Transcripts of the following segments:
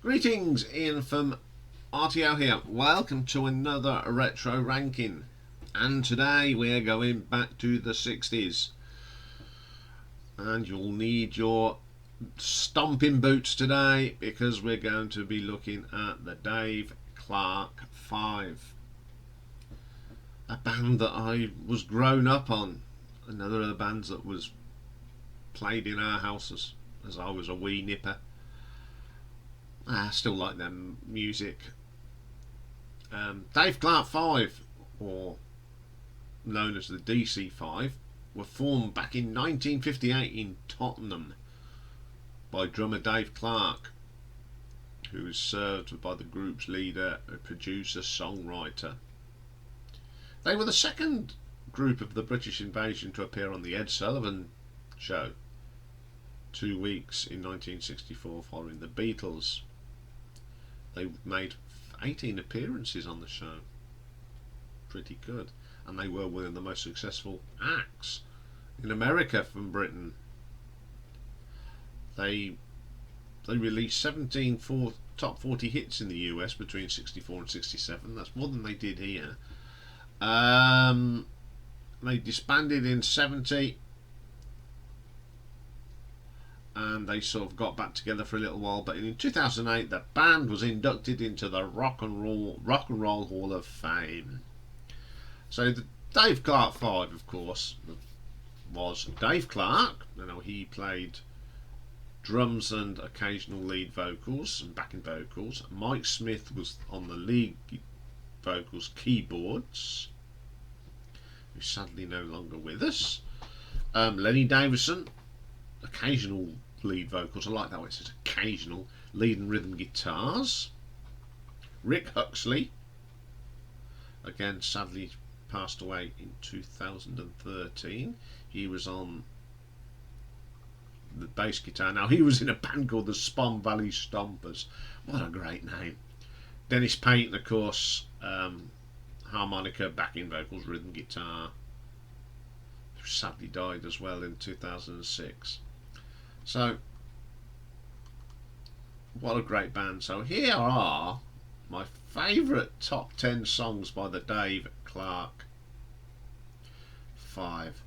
Greetings, Ian from RTO here. Welcome to another retro ranking, and today we're going back to the 60s, and you'll need your stomping boots today because we're going to be looking at the Dave Clark 5, a band that I was grown up on, another of the bands that was played in our houses as I was a wee nipper. I still like their music. Dave Clark 5, or known as the DC5, were formed back in 1958 in Tottenham by drummer Dave Clark, who was served by the group's leader, a producer, songwriter. They were the second group of the British Invasion to appear on the Ed Sullivan Show, 2 weeks in 1964 following the Beatles. They made 18 appearances on the show. Pretty good. And they were one of the most successful acts in America from Britain. They released 17 top 40 hits in the US between 64 and 67. That's more than they did here. They disbanded in 70. And they sort of got back together for a little while, but in 2008 the band was inducted into the Rock and Roll Hall of Fame. So the Dave Clark 5, of course, was Dave Clark. He played drums and occasional lead vocals and backing vocals. Mike Smith was on the lead vocals, keyboards, who's sadly no longer with us. Lenny Davison, occasional lead vocals. I like that way it says occasional. Lead and rhythm guitars. Rick Huxley, again sadly passed away in 2013. He was on the bass guitar. Now he was in a band called the Spon Valley Stompers. What a great name. Dennis Payton, of course, harmonica, backing vocals, rhythm guitar, who sadly died as well in 2006. So, what a great band. So here are my favourite top 10 songs by the Dave Clark 5.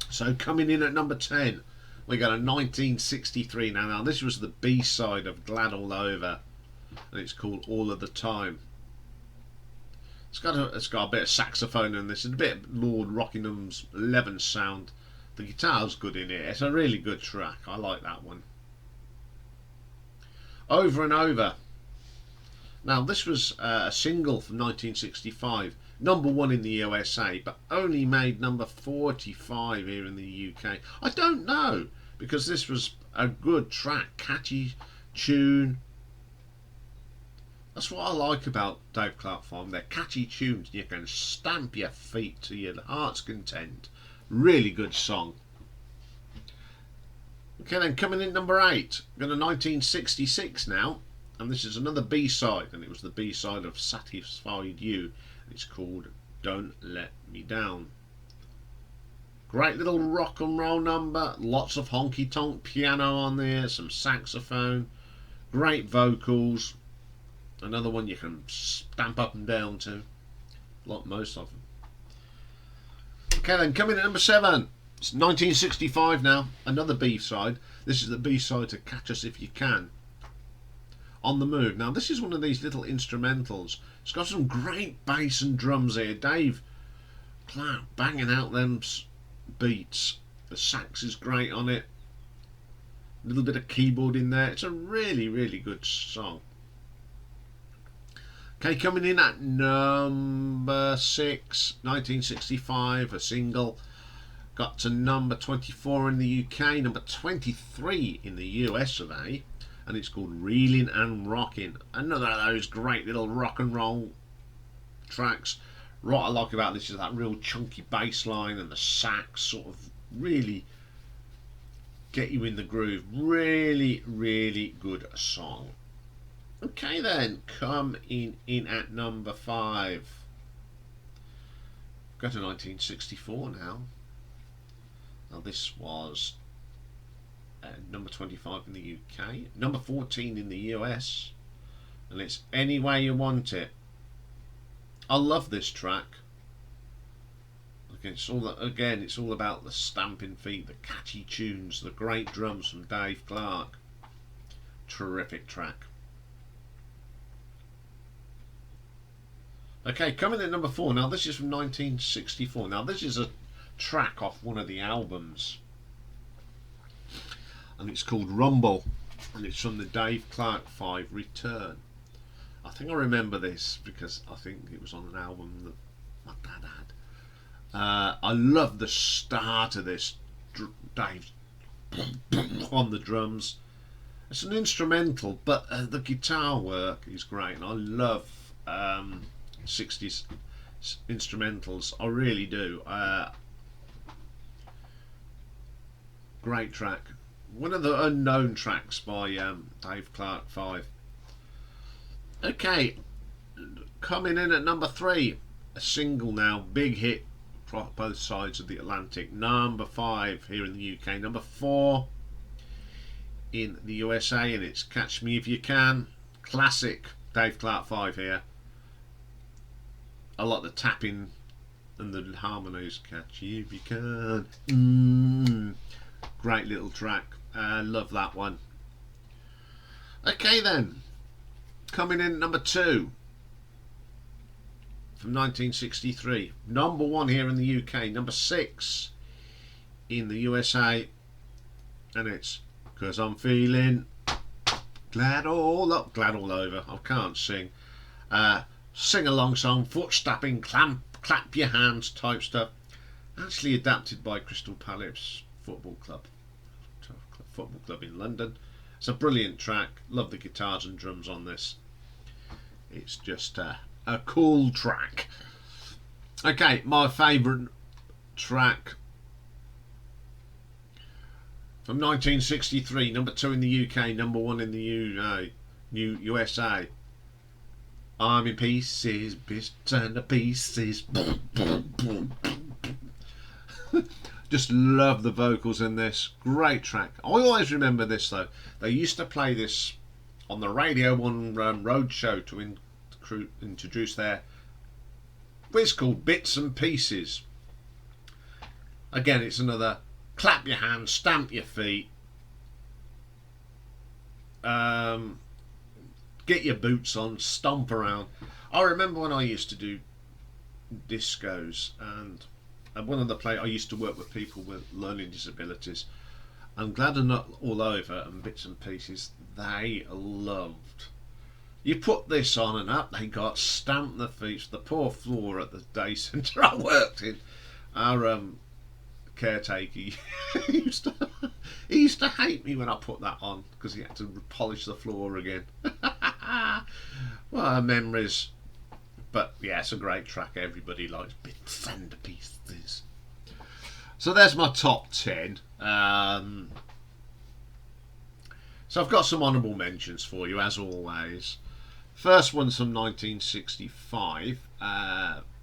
So coming in at number 10, we got a 1963. Now this was the B-side of Glad All Over, and it's called All of the Time. It's got a bit of saxophone in this, and a bit of Lord Rockingham's 11 sound. The guitar's good in it. It's a really good track. I like that one. Over and Over. Now this was a single from 1965, number 1 in the USA, but only made number 45 here in the UK. I don't know, because this was a good track, catchy tune. That's what I like about Dave Clark 5. They're catchy tunes. You can stamp your feet to your heart's content. Really good song. Okay, then coming in number 8, we've got a 1966 now, and this is another B-side, and it was the B-side of Satisfied You, and it's called Don't Let Me Down. Great little rock and roll number, lots of honky tonk piano on there, some saxophone, great vocals, another one you can stamp up and down to, like most of them. Okay, then coming in at number 7, it's 1965 now, another B-side. This is the B-side to Catch Us If You Can, On the Move. Now this is one of these little instrumentals. It's got some great bass and drums here. Dave Clark banging out them beats. The sax is great on it. A little bit of keyboard in there. It's a really, really good song. Okay, coming in at number 6, 1965, a single. Got to number 24 in the UK, number 23 in the US of A, and it's called Reeling and Rocking. Another of those great little rock and roll tracks. What I like about this is that real chunky bass line and the sax sort of really get you in the groove. Really, really good song. Okay then, coming in at number 5. Go to 1964 now. Now this was number 25 in the UK, number 14 in the US, and it's Any Way You Want It. I love this track. It's all about the stamping feet, the catchy tunes, the great drums from Dave Clark. Terrific track. Okay, coming in at number 4. Now this is from 1964. Now this is a track off one of the albums, and it's called Rumble, and it's from the Dave Clark 5 Return. I think I remember this because I think it was on an album that my dad had. I love the start of this. Dave on the drums. It's an instrumental, but the guitar work is great, and I love 60s instrumentals. I really do. Great track. One of the unknown tracks by Dave Clark 5. Okay, coming in at number 3, a single now, big hit across both sides of the Atlantic. Number 5 here in the UK, number 4 in the USA, and it's Catch Me If You Can. Classic Dave Clark 5 here. I like the tapping and the harmonies. Catch You If You Can. Great little track. Love that one. Okay then, coming in number 2 from 1963. Number 1 here in the UK. Number 6 in the USA, and it's 'Cause I'm Feeling Glad All Over. I can't sing. Sing along song, foot stamping, clap your hands type stuff. Actually adapted by Crystal Palace Football Club in London. It's a brilliant track. Love the guitars and drums on this. It's just a cool track. Okay, my favourite track from 1963, number 2 in the UK, number 1 in the USA. I'm in pieces, bitch, turn to pieces. Just love the vocals in this. Great track. I always remember this though. They used to play this on the Radio 1 road show to introduce their quiz called Bits and Pieces. Again, it's another clap your hands, stamp your feet, get your boots on, stomp around. I remember when I used to do discos, and one of the I used to work with people with learning disabilities, and Glad and All Over and Bits and Pieces, they loved. You put this on and up they got, stamp the feet. The poor floor at the day centre I worked in, our caretaker, he used to hate me when I put that on because he had to polish the floor again. Well, memories. But yeah, it's a great track. Everybody likes Bits and Pieces. So there's my top 10. So I've got some honourable mentions for you, as always. First one's from 1965.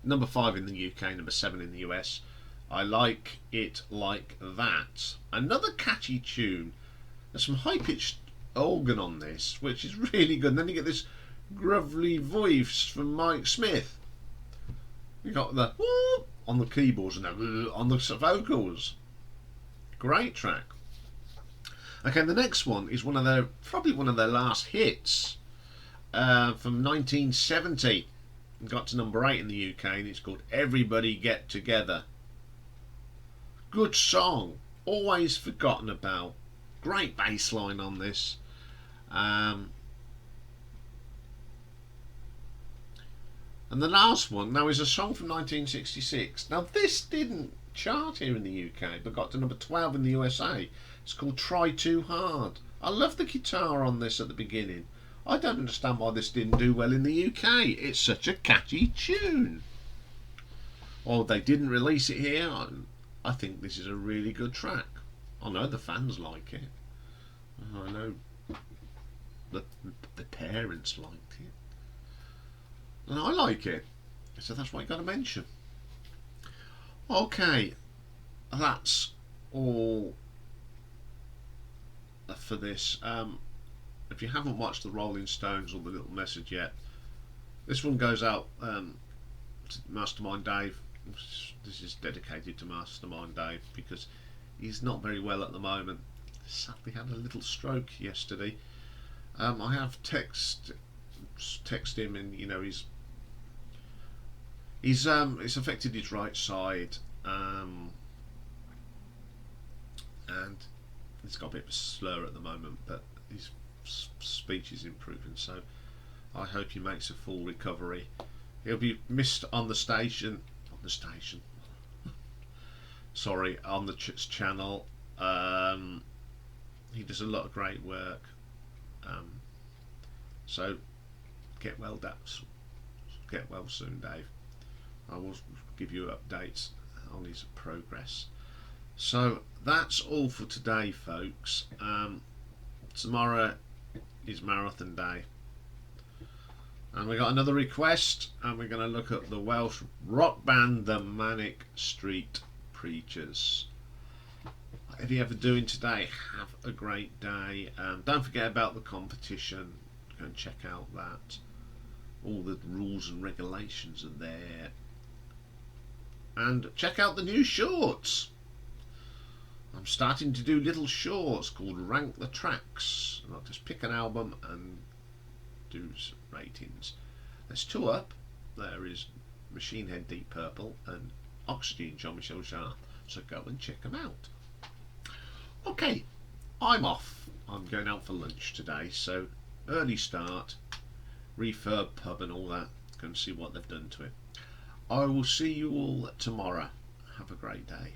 Number 5 in the UK, number 7 in the US. I Like It Like That. Another catchy tune. There's some high-pitched organ on this, which is really good. And then you get this gruffly voice from Mike Smith. You got the whoop on the keyboards and the on the vocals. Great track. Okay, the next one is probably one of their last hits, from 1970. It got to number 8 in the UK, and it's called Everybody Get Together. Good song, always forgotten about. Great bass line on this. And the last one now is a song from 1966. Now this didn't chart here in the UK, but got to number 12 in the USA. It's called Try Too Hard. I love the guitar on this at the beginning. I don't understand why this didn't do well in the UK. It's such a catchy tune. Well, they didn't release it here. I think this is a really good track. I know the fans like it. I know the parents liked it. And I like it. So that's what I got to mention. Okay, that's all for this. If you haven't watched the Rolling Stones or the Little Message yet, this one goes out to Mastermind Dave. This is dedicated to Mastermind Dave because he's not very well at the moment. Sadly had a little stroke yesterday. I have text him, and you know he's it's affected his right side, and he's got a bit of a slur at the moment, but his speech is improving, so I hope he makes a full recovery. He'll be missed on the station. Sorry, on the channel. He does a lot of great work. So get well, soon, Dave. I will give you updates on his progress. So that's all for today, folks. Tomorrow is marathon day, and we got another request, and we're going to look at the Welsh rock band the Manic Street Preachers. If you ever doing today, have a great day. Don't forget about the competition. Go and check out that. All the rules and regulations are there. And check out the new shorts. I'm starting to do little shorts called Rank the Tracks. And I'll just pick an album and do ratings. There's two up. There is Machine Head, Deep Purple, and Oxygen, Jean-Michel Jarre. So go and check them out. Okay, I'm off. I'm going out for lunch today, so early start, refurb pub and all that. Go and see what they've done to it. I will see you all tomorrow. Have a great day.